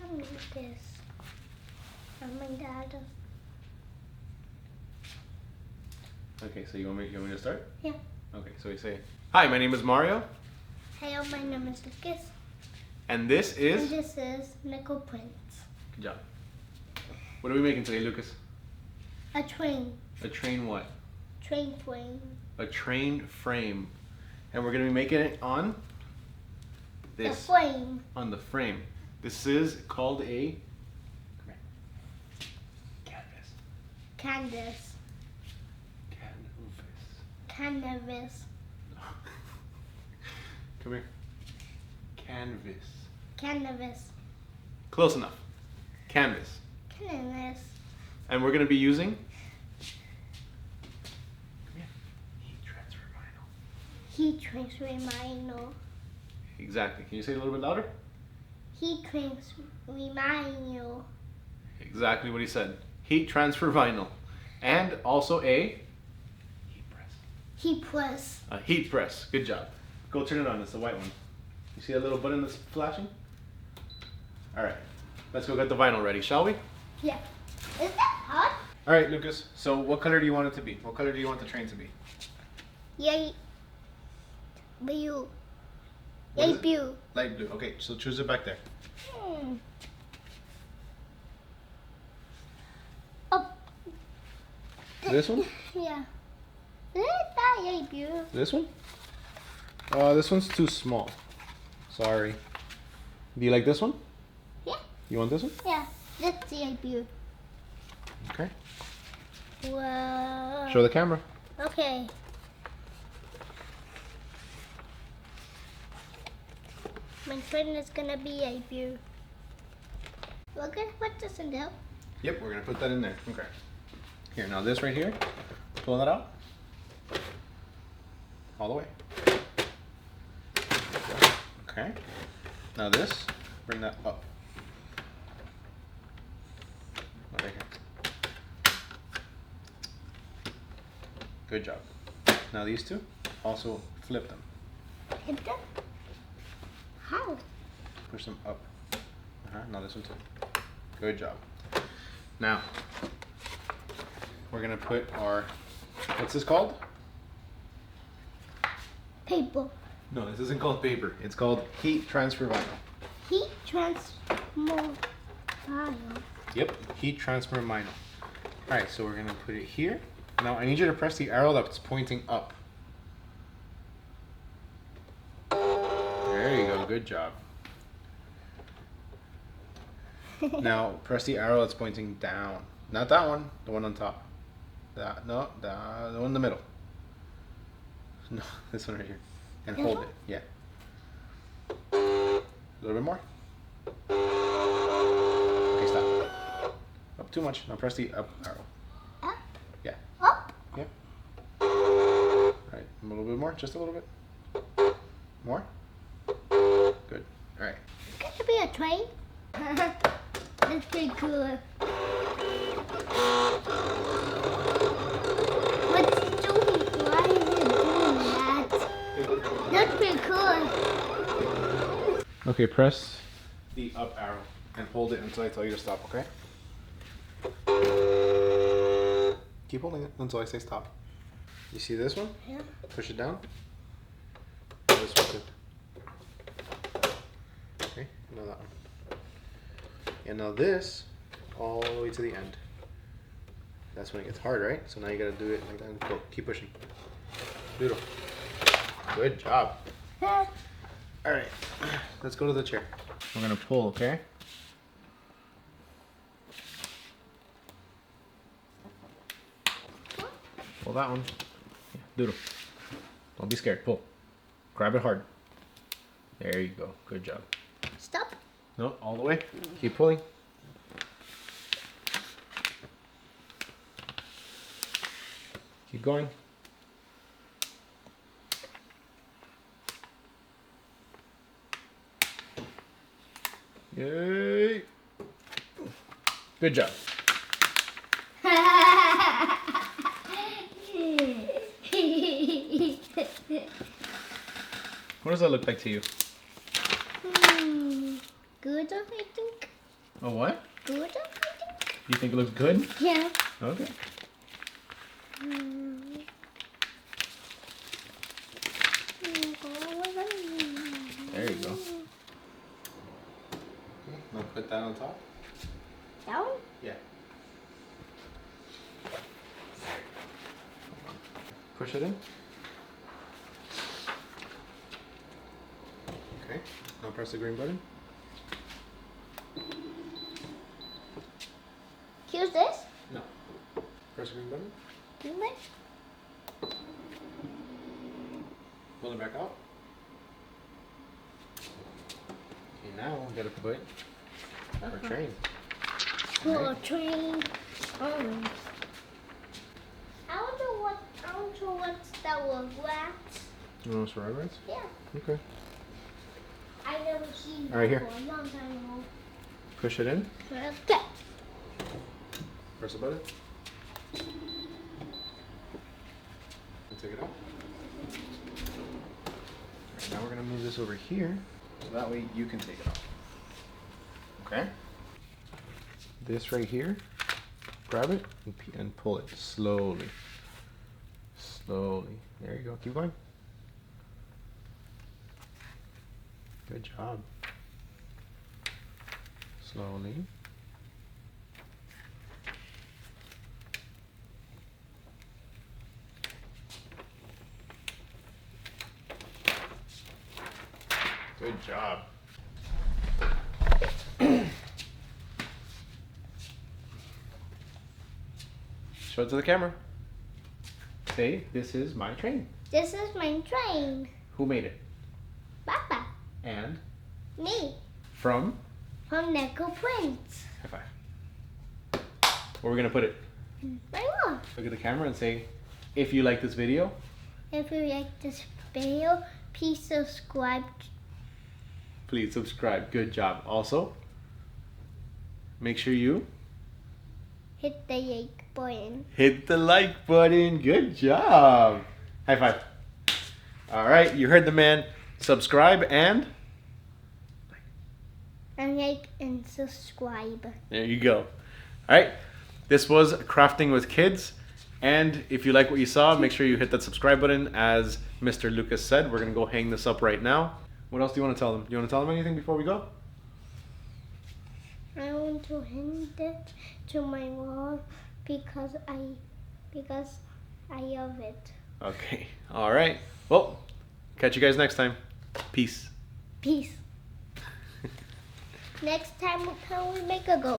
I'm Lucas. I'm my dad. Okay, so you want me to start? Yeah. Okay, so we say, hi, my name is Mario. Hello, my name is Lucas. And this is? And this is Neko Prints. Good job. What are we making today, Lucas? A train. A train what? Train frame. A train frame. And we're going to be making it on this. The frame. On the frame. This is called a canvas. Canvas. Canvas. Come here. Canvas. Canvas. Close enough. Canvas. Canvas. And we're going to be using heat transfer vinyl. Heat transfer vinyl. Exactly. Can you say it a little bit louder? Heat transfer vinyl. Exactly what he said. Heat transfer vinyl. And also a heat press. Heat press. A heat press. Good job. Go turn it on. It's the white one. You see that little button that's flashing? All right. Let's go get the vinyl ready, shall we? Yeah. Is that hot? All right, Lucas. So what color do you want it to be? What color do you want the train to be? Yay. Blue. What Yay, is it? blue. Light blue. Okay, so choose it back there. Oh. This one? Yeah. Is that yay, blue? This one? This one's too small. Sorry. Do you like this one? Yeah. You want this one? Yeah. That's yay, blue. Okay. Whoa. Show the camera. Okay. My friend is gonna be a blue. We're gonna put this in there. Yep, we're gonna put that in there. Okay. Here, now this right here, pull that out. All the way. Okay. Now this, bring that up. Right here. Good job. Now these two, also flip them. Hit them? How? Push them up. Now this one too. Good job. Now, we're gonna put our, what's this called? Paper. No, this isn't called paper. It's called heat transfer vinyl. Heat transfer vinyl. Yep, heat transfer vinyl. All right, so we're gonna put it here. Now I need you to press the arrow that's pointing up. There you go, good job. Now press the arrow that's pointing down. Not that one, the one on top. That, no, the one in the middle. No, this one right here. And hold it, yeah. A little bit more. Okay, stop. Up too much. Now press the up arrow. Up? Yeah. Up? Yeah. All right, a little bit more, just a little bit. More. Good. All right. It's gonna be a train. That's pretty cool. What's it doing? Why is it doing that? That's pretty cool. Okay, press the up arrow and hold it until I tell you to stop, okay? Keep holding it until I say stop. You see this one? Yeah. Push it down. This one too. Okay, now that one. And now this, all the way to the end. That's when it gets hard, right? So now you gotta do it like that and go. Keep pushing. Beautiful. Good job. All right, let's go to the chair. We're gonna pull, okay? Pull that one. Yeah, doodle. Don't be scared. Pull. Grab it hard. There you go. Good job. Stop. No, all the way. Keep pulling. Keep going. Yay! Good job. What does that look like to you? Good. Good, I think. Oh, what? Good, I think. You think it looks good? Yeah. Okay. There you go. I'll put that on top. Down? Yeah. Push it in. Okay. Now press the green button. Here's this. No. Press the green button. Pull it back out. Okay, now we gotta put our train. Cool train. I don't know what that was. Rats. You want to try rats? Yeah. Okay. I never seen that All right, here. for a long time ago. Push it in. Okay. Press the button. And take it out. Alright, now we're gonna move this over here, so that way you can take it off. Okay? This right here, grab it and pull it slowly. Slowly. There you go. Keep going. Good job. Slowly. Good job. Show it to the camera. Say, this is my train. This is my train. Who made it? Papa. And? Me. From? From Neko Prints. High five. Where are we going to put it? My mom. Look at the camera and say, if you like this video. If you like this video, please subscribe. Please subscribe. Good job. Also, make sure you Hit the like button. hit the like button. Good job. High five. All right, you heard the man. Subscribe and And like and subscribe. there you go. All right, this was Crafting with Kids. And if you like what you saw, make sure you hit that subscribe button. As Mr. Lucas said, we're going to go hang this up right now. What else do you want to tell them? Do you want to tell them anything before we go? I want to hand it to my wall because I love it. Okay. All right. Well, catch you guys next time. Peace. Peace. Next time we make a go.